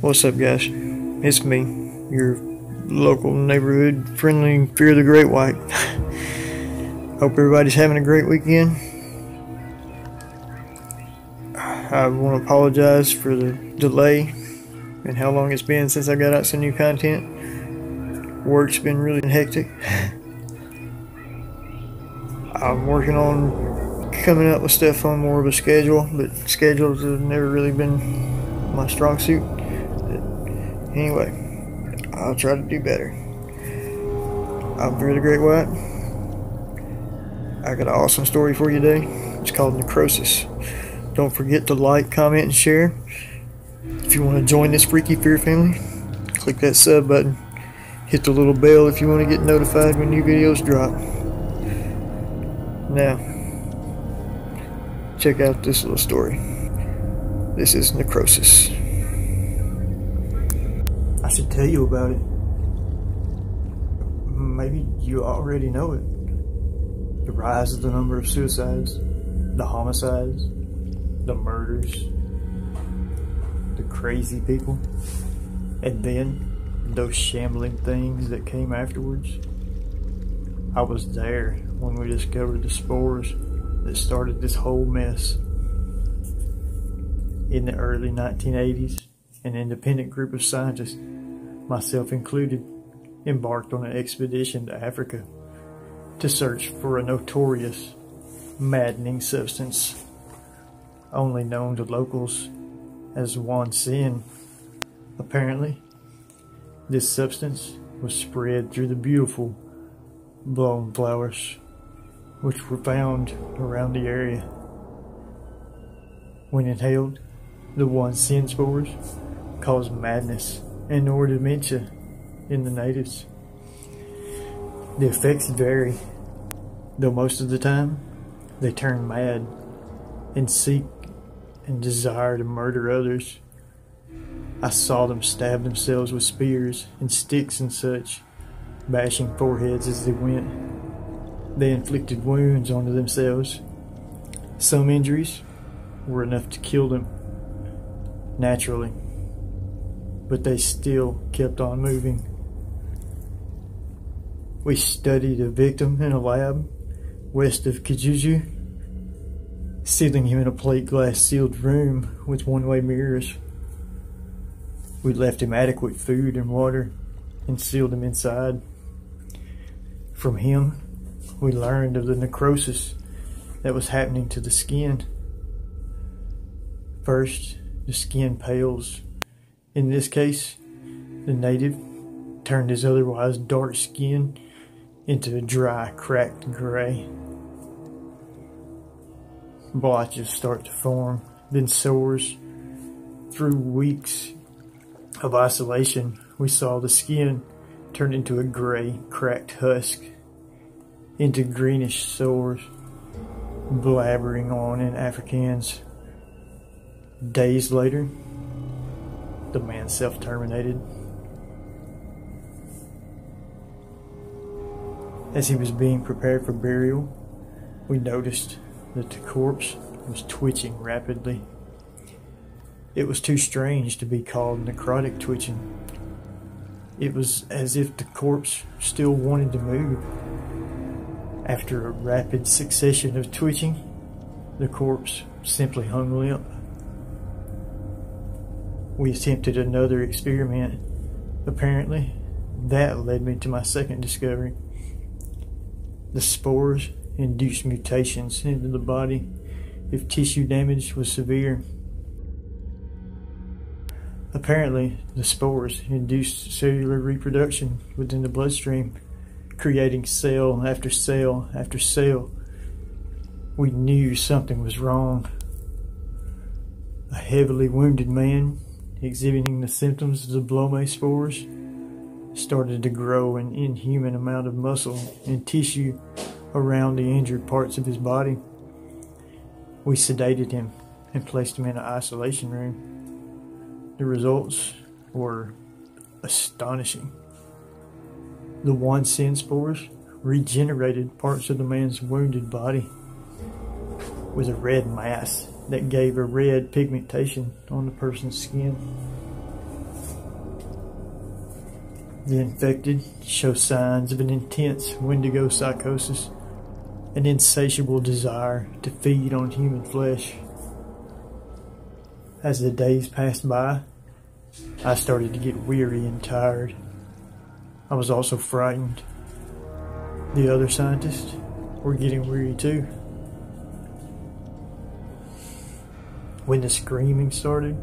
What's up, guys? It's me, your local neighborhood friendly Fear of the Great White. Hope everybody's having a great weekend. I want to apologize for the delay and how long it's been since I got out some new content. Work's been really hectic. I'm working on coming up with stuff on more of a schedule, but schedules have never really been my strong suit. But anyway, I'll try to do better. I'm Fear the Great White. I got an awesome story for you today. It's called Necrosis. Don't forget to like, comment, and share. If you want to join this freaky fear family, click that sub button. Hit the little bell if you want to get notified when new videos drop. Now, check out this little story. This is Necrosis. I should tell you about it. Maybe you already know it. The rise of the number of suicides, the homicides, the murders, the crazy people, and then those shambling things that came afterwards. I was there when we discovered the spores that started this whole mess. In the early 1980s, an independent group of scientists, myself included, embarked on an expedition to Africa to search for a notorious, maddening substance only known to locals as Llane. Apparently, this substance was spread through the beautiful blown flowers which were found around the area. When inhaled, the Llane spores caused madness and or dementia in the natives. The effects vary, though most of the time they turn mad and seek and desire to murder others. I saw them stab themselves with spears and sticks and such, bashing foreheads as they went. They inflicted wounds onto themselves. Some injuries were enough to kill them naturally, but they still kept on moving. We studied a victim in a lab west of Kijiji, sealing him in a plate glass sealed room with one-way mirrors. We left him adequate food and water and sealed him inside. From him, we learned of the necrosis that was happening to the skin. First, the skin pales. In this case, the native turned his otherwise dark skin into a dry, cracked gray. Blotches start to form, then sores. Through weeks of isolation, we saw the skin turn into a gray, cracked husk, into greenish sores, blabbering on in Afrikaans. Days later, the man self-terminated. As he was being prepared for burial, we noticed that the corpse was twitching rapidly. It was too strange to be called necrotic twitching. It was as if the corpse still wanted to move. After a rapid succession of twitching, the corpse simply hung limp. We attempted another experiment. Apparently, that led me to my second discovery. The spores induced mutations into the body if tissue damage was severe. Apparently, the spores induced cellular reproduction within the bloodstream, creating cell after cell after cell. We knew something was wrong. A heavily wounded man, exhibiting the symptoms of the blome spores, started to grow an inhuman amount of muscle and tissue around the injured parts of his body. We sedated him and placed him in an isolation room. The results were astonishing. The Llane spores regenerated parts of the man's wounded body with a red mass that gave a red pigmentation on the person's skin. The infected show signs of an intense Wendigo psychosis, an insatiable desire to feed on human flesh. As the days passed by, I started to get weary and tired. I was also frightened. The other scientists were getting weary too. When the screaming started,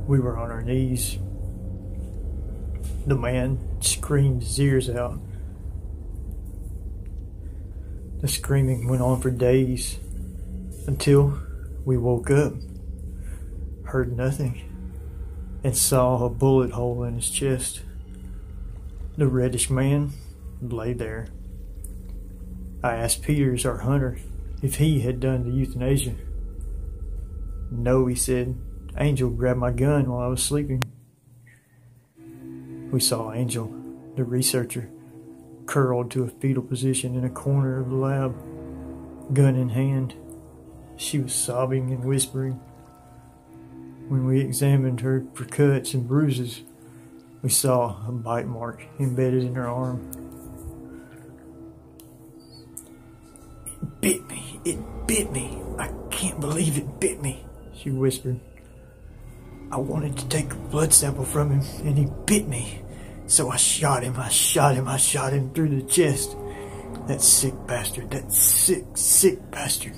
we were on our knees. The man screamed his ears out. The screaming went on for days until we woke up, heard nothing, and saw a bullet hole in his chest. The reddish man lay there. I asked Peters, our hunter, if he had done the euthanasia. No, he said. Angel grabbed my gun while I was sleeping. We saw Angel, the researcher, curled to a fetal position in a corner of the lab, gun in hand. She was sobbing and whispering. When we examined her for cuts and bruises, we saw a bite mark embedded in her arm. It bit me. It bit me. I can't believe it bit me, she whispered. I wanted to take a blood sample from him, and he bit me. So I shot him through the chest. That sick bastard, that sick bastard.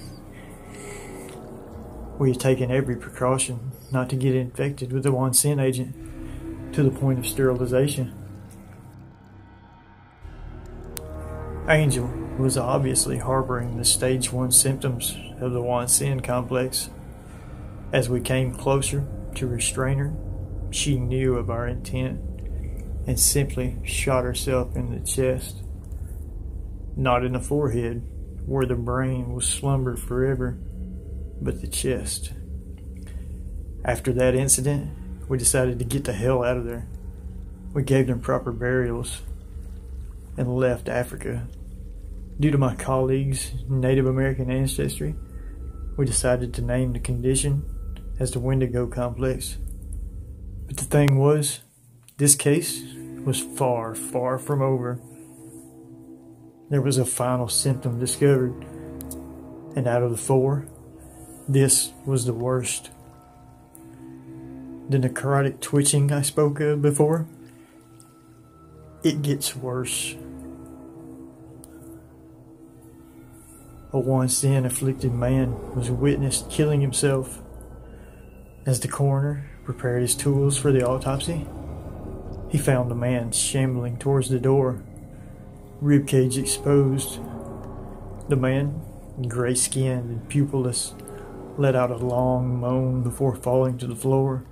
We had taken every precaution not to get infected with the Llane agent to the point of sterilization. Angel was obviously harboring the stage 1 symptoms of the Llane complex. As we came closer to restrain her, she knew of our intent and simply shot herself in the chest. Not in the forehead, where the brain will slumber forever, but the chest. After that incident, we decided to get the hell out of there. We gave them proper burials and left Africa. Due to my colleagues' Native American ancestry, we decided to name the condition as the Wendigo complex. But the thing was, this case was far, far from over. There was a final symptom discovered, and out of the 4, this was the worst. The necrotic twitching I spoke of before, it gets worse. A Llane afflicted man was witnessed killing himself. As the coroner prepared his tools for the autopsy, he found the man shambling towards the door, ribcage exposed. The man, gray-skinned and pupilless, let out a long moan before falling to the floor.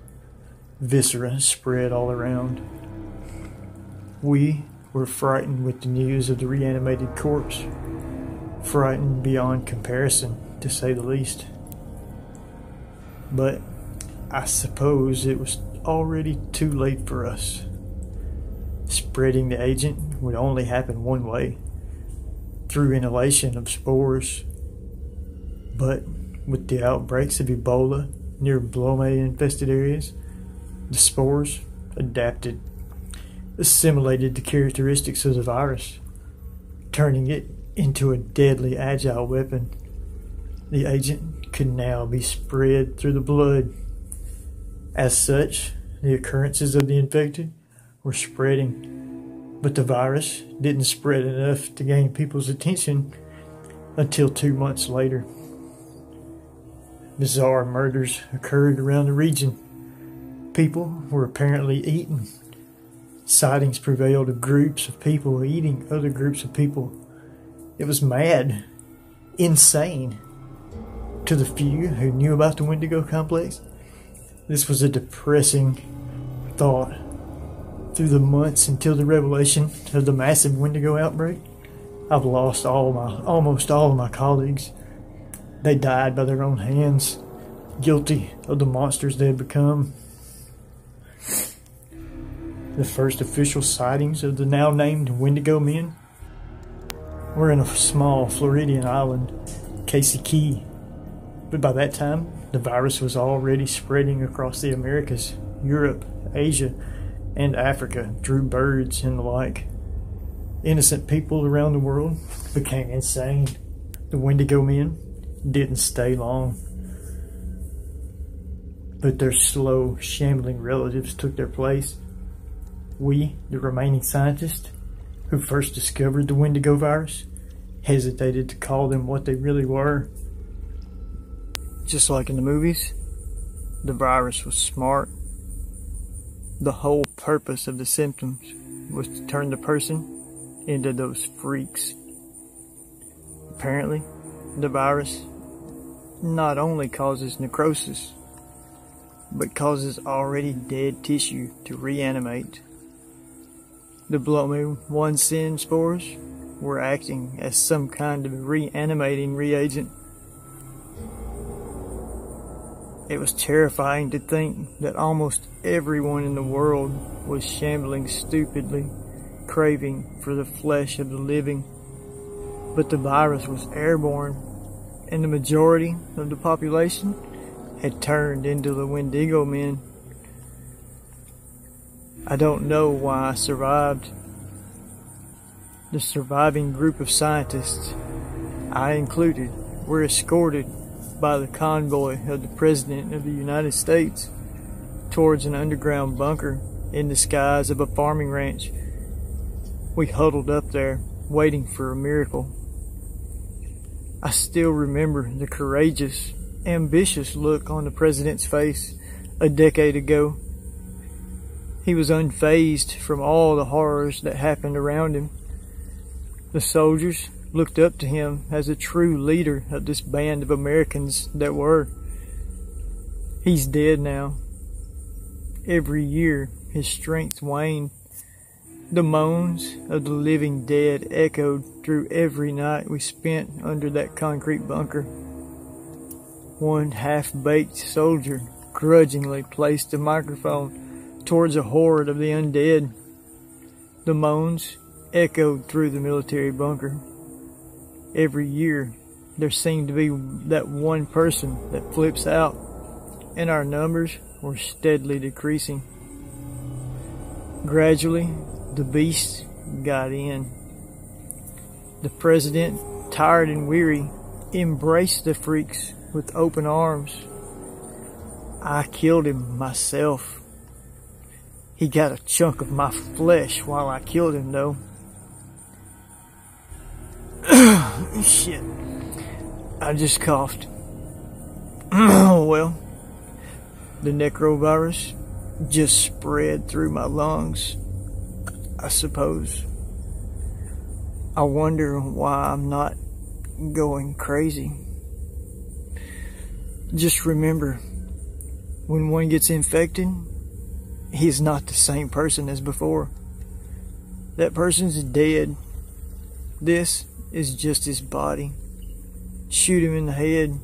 Viscera spread all around. We were frightened with the news of the reanimated corpse. Frightened beyond comparison, to say the least. But I suppose it was already too late for us. Spreading the agent would only happen one way, through inhalation of spores. But with the outbreaks of Ebola near blome-infested areas, the spores adapted, assimilated the characteristics of the virus, turning it into a deadly agile weapon. The agent could now be spread through the blood. As such, the occurrences of the infected were spreading, but the virus didn't spread enough to gain people's attention until 2 months later. Bizarre murders occurred around the region. People were apparently eaten. Sightings prevailed of groups of people eating other groups of people. It was mad, insane. To the few who knew about the Wendigo complex, this was a depressing thought. Through the months until the revelation of the massive Wendigo outbreak, I've lost almost all of my colleagues. They died by their own hands, guilty of the monsters they had become. The first official sightings of the now named Wendigo men were in a small Floridian island, Casey Key. But by that time, the virus was already spreading across the Americas, Europe, Asia, and Africa drew birds and the like. Innocent people around the world became insane. The Wendigo men didn't stay long, but their slow, shambling relatives took their place. We, the remaining scientists who first discovered the Wendigo virus, hesitated to call them what they really were. Just like in the movies, the virus was smart. The whole purpose of the symptoms was to turn the person into those freaks. Apparently, the virus not only causes necrosis, but causes already dead tissue to reanimate. The Blood Moon 1 sin spores were acting as some kind of reanimating reagent. It was terrifying to think that almost everyone in the world was shambling stupidly, craving for the flesh of the living. But the virus was airborne, and the majority of the population had turned into the Wendigo men. I don't know why I survived. The surviving group of scientists, I included, were escorted by the convoy of the President of the United States towards an underground bunker in the skies of a farming ranch. We huddled up there, waiting for a miracle. I still remember the courageous, ambitious look on the President's face a decade ago. He was unfazed from all the horrors that happened around him. The soldiers looked up to him as a true leader of this band of Americans that were. He's dead now. Every year his strength waned. The moans of the living dead echoed through every night we spent under that concrete bunker. One half-baked soldier grudgingly placed a microphone towards a horde of the undead. The moans echoed through the military bunker. Every year, there seemed to be that one person that flips out, and our numbers were steadily decreasing. Gradually, the beast got in. The President, tired and weary, embraced the freaks with open arms. I killed him myself. He got a chunk of my flesh while I killed him, though. Shit. I just coughed. Well, the necrovirus just spread through my lungs, I suppose. I wonder why I'm not going crazy. Just remember, when one gets infected, he's not the same person as before. That person's dead. This is just his body. Shoot him in the head.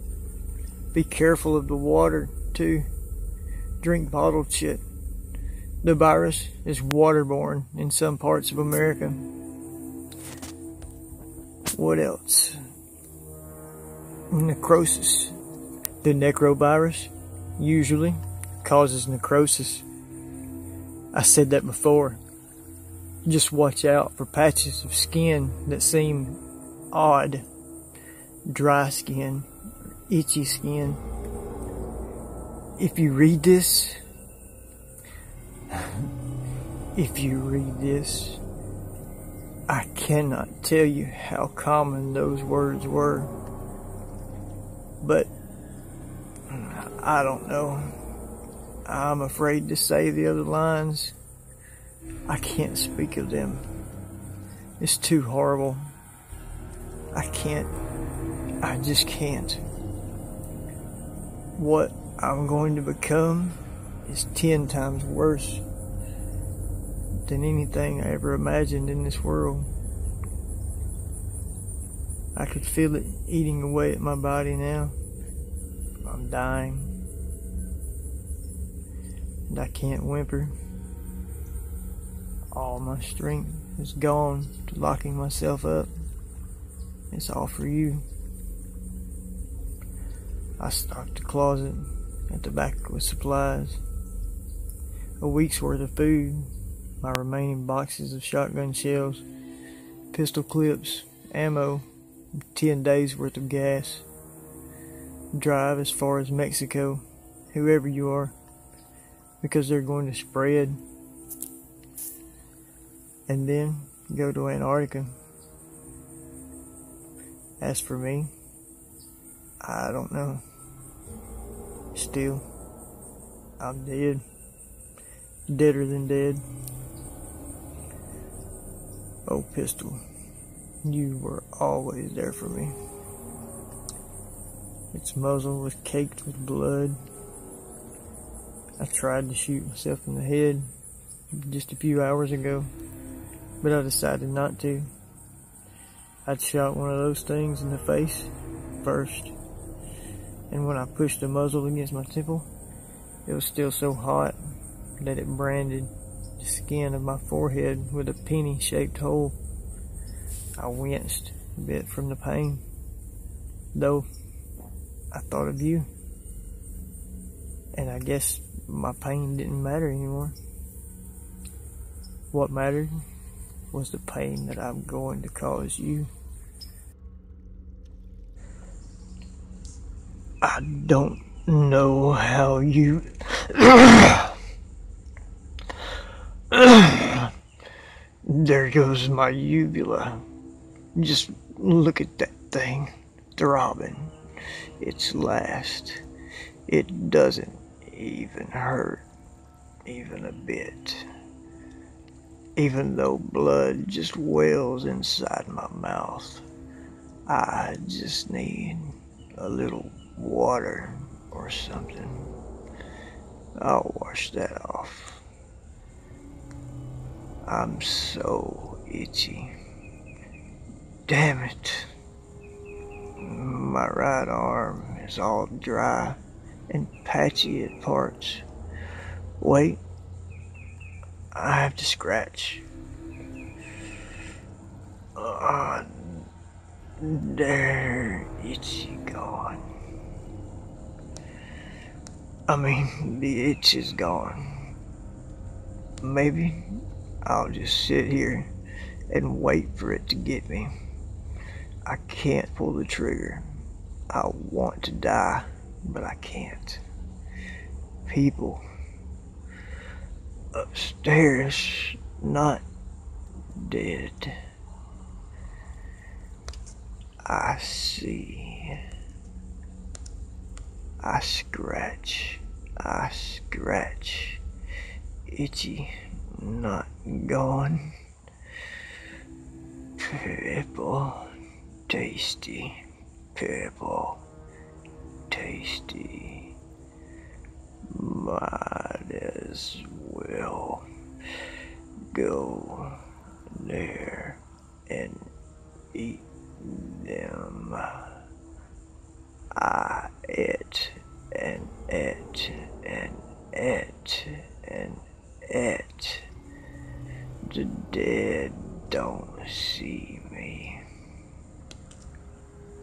Be careful of the water, too. Drink bottled shit. The virus is waterborne in some parts of America. What else? Necrosis. The necrovirus usually causes necrosis. I said that before. Just watch out for patches of skin that seem odd. Dry skin, itchy skin. If you read this, I cannot tell you how common those words were. But I don't know. I'm afraid to say the other lines. I can't speak of them. It's too horrible. I just can't. What I'm going to become is 10 times worse than anything I ever imagined in this world. I could feel it eating away at my body now. I'm dying. And I can't whimper. All my strength is gone to locking myself up. It's all for you. I stocked the closet at the back with supplies. A week's worth of food my remaining boxes of shotgun shells, pistol clips, ammo, 10 days worth of gas. Drive as far as Mexico, whoever you are, because they're going to spread. And then go to Antarctica. As for me, I don't know. Still, I'm dead. Deader than dead. Oh, pistol, you were always there for me. Its muzzle was caked with blood. I tried to shoot myself in the head just a few hours ago, but I decided not to. I'd shot one of those things in the face first, and when I pushed the muzzle against my temple, it was still so hot that it branded the skin of my forehead with a penny-shaped hole. I winced a bit from the pain, though I thought of you, and I guess my pain didn't matter anymore. What mattered was the pain that I'm going to cause you. I don't know how you... There goes my uvula. Just look at that thing throbbing. Its last. It doesn't even hurt, even a bit. Even though blood just wells inside my mouth, I just need a little water or something. I'll wash that off. I'm so itchy. Damn it. My right arm is all dry and patchy at parts. Wait, I have to scratch. There, it's gone. I mean, the itch is gone. Maybe I'll just sit here and wait for it to get me. I can't pull the trigger. I want to die, but I can't. People upstairs, not dead. I see. I scratch. Itchy, not gone. Purple, tasty. Purple, tasty. Might as well go there and eat them. I ate and ate and ate and ate. The dead don't see me.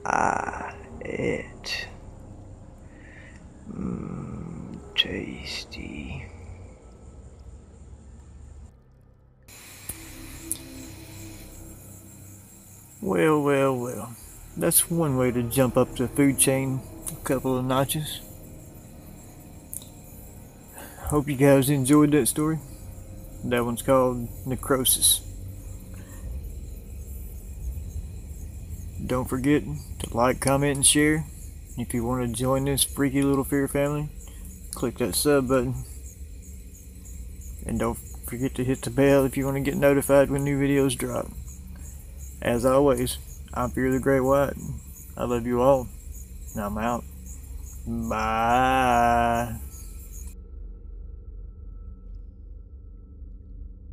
I ate. Tasty. Well. That's one way to jump up the food chain a couple of notches. Hope you guys enjoyed that story. That one's called Necrosis. Don't forget to like, comment, and share. If you want to join this freaky little fear family, click that sub button. And don't forget to hit the bell if you want to get notified when new videos drop. As always, I'm Fear the Great White. I love you all. And I'm out. Bye.